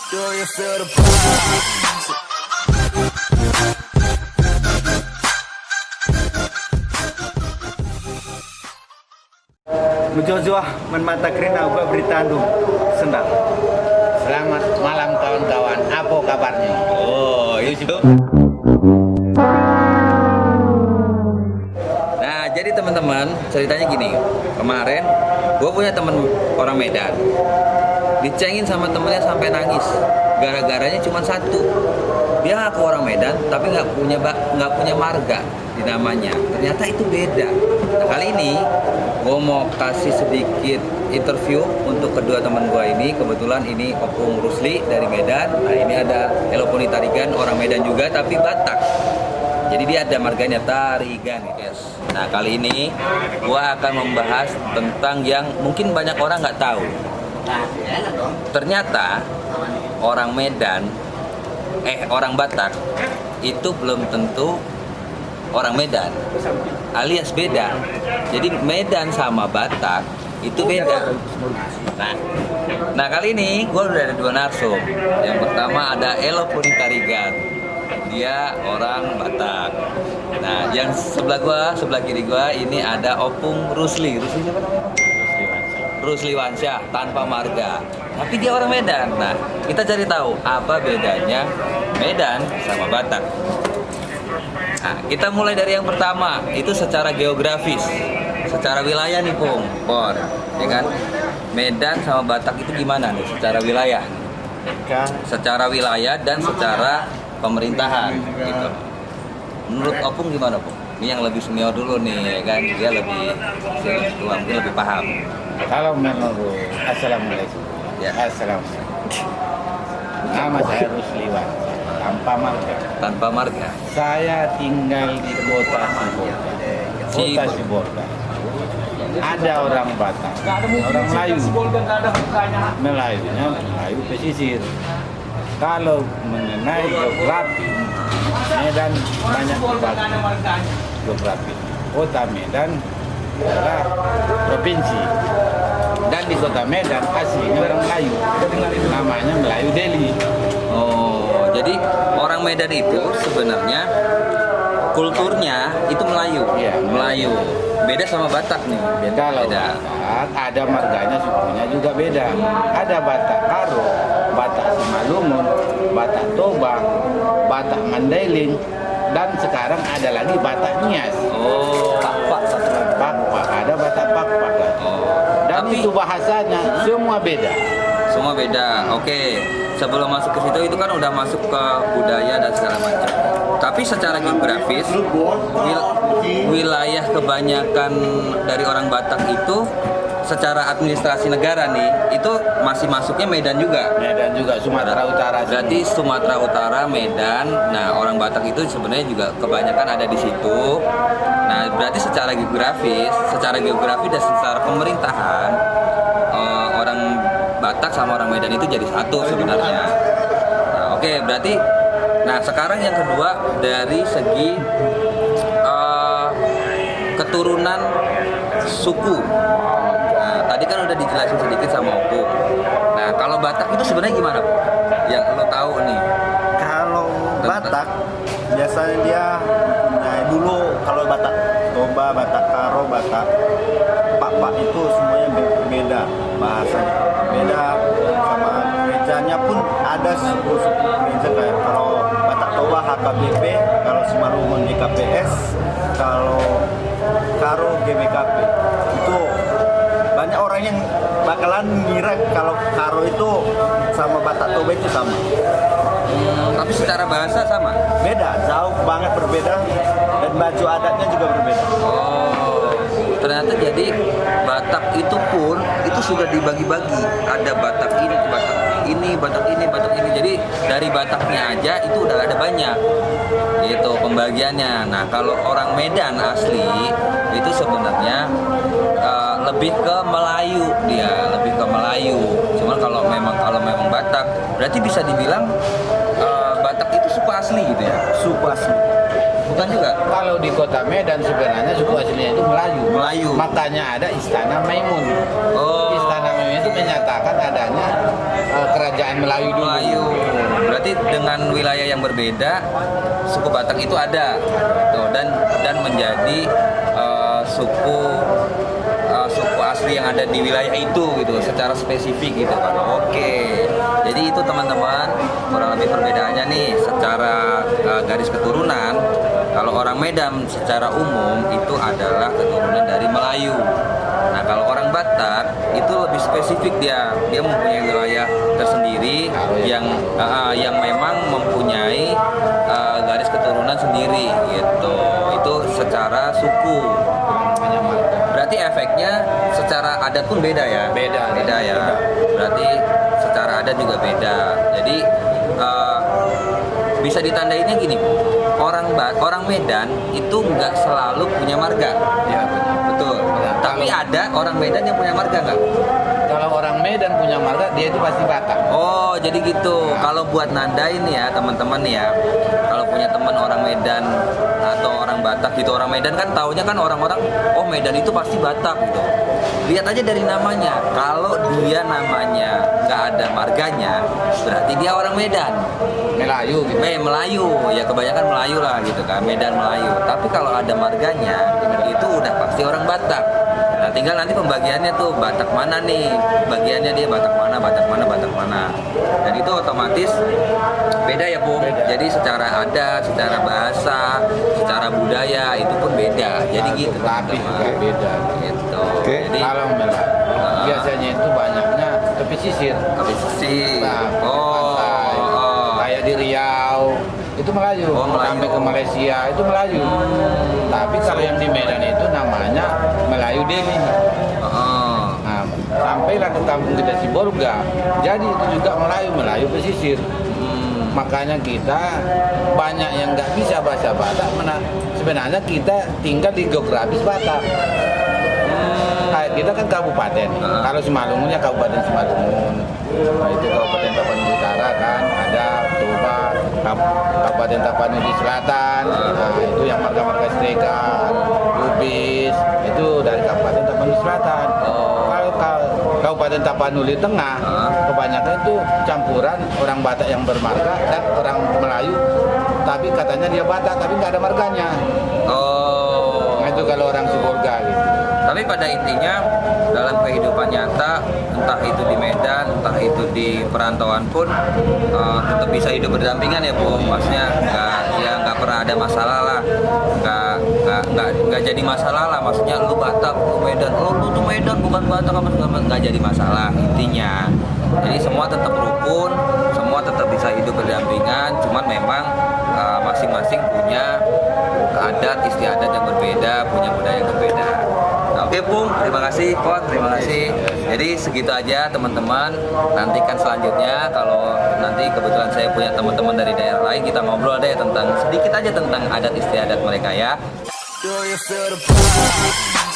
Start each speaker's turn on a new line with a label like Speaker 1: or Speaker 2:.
Speaker 1: Do you feel the pull?
Speaker 2: Mujojua menmata kerina gua berita sendal.
Speaker 3: Selamat malam kawan-kawan, apa kabarnya?
Speaker 4: Oh, itu. Nah, jadi teman-teman, ceritanya gini. Kemarin gue punya temen orang Medan. Dicengin sama temennya sampai nangis. Gara-garanya cuma satu. Dia ngaku orang Medan, tapi nggak punya marga di namanya. Ternyata itu beda. Nah, kali ini gue mau kasih sedikit interview untuk kedua teman gue ini. Kebetulan ini Opung Rusli dari Medan. Nah, ini ada Eloponi Tarigan, orang Medan juga tapi Batak. Jadi dia ada marganya Tarigan, guys. Nah, kali ini gue akan membahas tentang yang mungkin banyak orang nggak tahu. Ternyata orang Medan, orang Batak itu belum tentu orang Medan, alias beda. Jadi Medan sama Batak itu beda. Nah kali ini gue udah ada dua narsum. Yang pertama ada Eloponi Tarigan, dia orang Batak. Nah yang sebelah kiri gue ini ada Opung Rusli. Rusli siapa namanya? Rusli Wansyah tanpa marga, tapi dia orang Medan. Nah, kita cari tahu apa bedanya Medan sama Batak. Nah, kita mulai dari yang pertama, itu secara geografis, secara wilayah nih, Por, ya kan? Medan sama Batak itu gimana nih secara wilayah? Secara wilayah dan secara pemerintahan, gitu. Menurut Opung gimana, Pung? Ini yang lebih senior dulu nih, ya kan? Dia lebih tua, mungkin lebih paham.
Speaker 3: Kalau menurut Assalamualaikum.
Speaker 4: Ya.
Speaker 3: Assalamualaikum. Nama saya Rusli Wansyah, tanpa marga.
Speaker 4: Tanpa marga.
Speaker 3: Saya tinggal di kota Sibolga. Kota Sibolga. Ada orang Batak, orang Melayu. Melayu pesisir. Kalau mengenai geografi, Medan banyak berbagi geografi. Kota Medan adalah provinsi, dan di kota Medan aslinya orang Melayu, namanya Melayu Delhi.
Speaker 4: Oh, jadi orang Medan itu sebenarnya kulturnya itu Melayu.
Speaker 3: Iya.
Speaker 4: Melayu. Beda sama Batak nih.
Speaker 3: Kalau Batak ada marganya, sukunya juga beda. Ada Batak Karo, Batak Simalungun, Batak Toba, Batak Mandailing, dan sekarang ada lagi Batak Nias.
Speaker 4: Oh,
Speaker 3: Pakpak, ada Batak Pakpak. Dan
Speaker 4: tapi
Speaker 3: itu bahasanya semua beda.
Speaker 4: semua beda. Oke. Sebelum masuk ke situ itu kan udah masuk ke budaya dan segala macam. Tapi secara geografis wilayah kebanyakan dari orang Batak itu secara administrasi negara nih itu masih masuknya Medan juga.
Speaker 3: Medan juga, Sumatera Utara.
Speaker 4: Berarti Sumatera Utara, Medan. Nah, orang Batak itu sebenarnya juga kebanyakan ada di situ. Nah, berarti secara geografis dan secara pemerintahan orang Batak sama orang Medan itu jadi satu sebenarnya. Nah, oke, berarti nah sekarang yang kedua dari segi keturunan suku. Nah, tadi kan udah dijelasin sedikit sama Opung. Nah, kalau Batak itu sebenarnya gimana, Bu? Yang lo tahu nih.
Speaker 2: Kalau Batak biasanya dia punya dulu, kalau Batak Toba, Batak Karo, Batak Pakpak itu semuanya beda bahasanya. Beda sama gerejanya pun ada suku-suku gereja, kayak kalau Batak Toba HKBP, kalau Simalungun DKPS, kalau Karo GBKP. Itu banyak orang yang bakalan ngira kalau Karo itu sama Batak Toba itu sama.
Speaker 4: Tapi secara bahasa sama?
Speaker 2: Beda, jauh banget berbeda, dan baju adatnya juga berbeda.
Speaker 4: Oh, ternyata jadi Batak itu pun itu sudah dibagi-bagi. Ada Batak ini, Batak ini, Batak ini, Batak ini. Jadi dari Bataknya aja itu udah ada banyak. Gitu pembagiannya. Nah, kalau orang Medan asli itu sebenarnya lebih ke Melayu dia, lebih ke Melayu. Cuman kalau memang Batak, berarti bisa dibilang Batak itu suku asli gitu ya.
Speaker 2: Suku asli.
Speaker 4: Bukan juga.
Speaker 3: Kalau di kota Medan sebenarnya suku aslinya itu Melayu.
Speaker 4: Melayu.
Speaker 3: Makanya ada Istana Maimun.
Speaker 4: Oh.
Speaker 3: Istana Maimun itu menyatakan adanya kerajaan Melayu dulu.
Speaker 4: Melayu. Berarti dengan wilayah yang berbeda, suku Batak itu ada. Tuh, dan menjadi suku asli yang ada di wilayah itu gitu, secara spesifik gitu kan. Oke. Jadi itu teman-teman kurang lebih perbedaannya nih secara garis keturunan. Kalau orang Medan secara umum itu adalah keturunan dari Melayu. Nah, kalau orang Batak itu lebih spesifik, dia mempunyai wilayah tersendiri yang memang mempunyai garis keturunan sendiri gitu. Itu secara suku. Berarti efeknya secara adat pun beda ya? Beda ya. Berarti secara adat juga beda. Jadi bisa ditandainnya gini, orang Medan itu nggak selalu punya marga.
Speaker 3: Ya,
Speaker 4: betul. Tapi ada orang Medan yang punya marga nggak?
Speaker 3: Kalau orang Medan punya marga, dia itu pasti Batak.
Speaker 4: Oh, jadi gitu. Kalau buat nandain ya teman-teman ya, kalau punya teman orang Medan atau orang Batak gitu, orang Medan kan taunya kan orang-orang, oh Medan itu pasti Batak gitu. Lihat aja dari namanya. Kalau dia namanya nggak ada marganya, berarti dia orang Medan.
Speaker 3: Melayu gitu.
Speaker 4: Melayu, ya kebanyakan Melayu lah gitu kan, Medan Melayu. Tapi kalau ada marganya, itu udah pasti orang Batak. Nah, tinggal nanti pembagiannya tuh Batak mana nih, bagiannya dia Batak mana. Dan itu otomatis beda ya Bung. Jadi secara adat, secara bahasa, secara budaya itu pun beda. Jadi gitu.
Speaker 3: Tapi juga beda.
Speaker 4: Gitu.
Speaker 3: Jadi kalau Melayu biasanya itu banyaknya ke pesisir.
Speaker 4: Nah,
Speaker 3: kayak di Riau itu Melayu. Sampai ke Malaysia itu Melayu. Tapi kalau yang di Medan itu namanya Melayu Delhi. Nah, sampailah ke kampung kita Sibolga. Jadi itu juga Melayu pesisir. Makanya kita banyak yang nggak bisa bahasa Batak. Sebenarnya kita tinggal di geografis Batak. Kayak kita kan kabupaten. Kalau Simalungunnya kabupaten Simalungun. Nah, itu kabupaten Tapanuli Utara kan ada Toba, kabupaten Tapanuli Selatan. Nah, itu yang marga-marga Serikat, Lubis, itu dari kabupaten Tapanuli Selatan. Kalau kabupaten Tapanuli Tengah, kebanyakan itu campuran orang Batak yang bermarga dan orang Melayu. Tapi katanya dia Batak, tapi nggak ada marganya. Nah, itu kalau orang Sibolga gitu.
Speaker 4: Tapi pada intinya dalam kehidupan nyata, entah itu di Medan, entah itu di perantauan pun tetap bisa hidup berdampingan ya Bu. Maksudnya nggak pernah ada masalah lah, nggak jadi masalah lah. Maksudnya lu Batak, lu Medan, lu tuh Medan bukan Batak, nggak jadi masalah intinya. Jadi semua tetap rukun, semua tetap bisa hidup berdampingan. Cuman memang masing-masing punya adat istiadat yang berbeda, punya budaya yang berbeda. Oke Bung, terima kasih Kon, terima kasih. Jadi segitu aja teman-teman. Nantikan selanjutnya kalau nanti kebetulan saya punya teman-teman dari daerah lain, kita ngobrol deh tentang sedikit aja tentang adat istiadat mereka ya.
Speaker 1: Do you feel the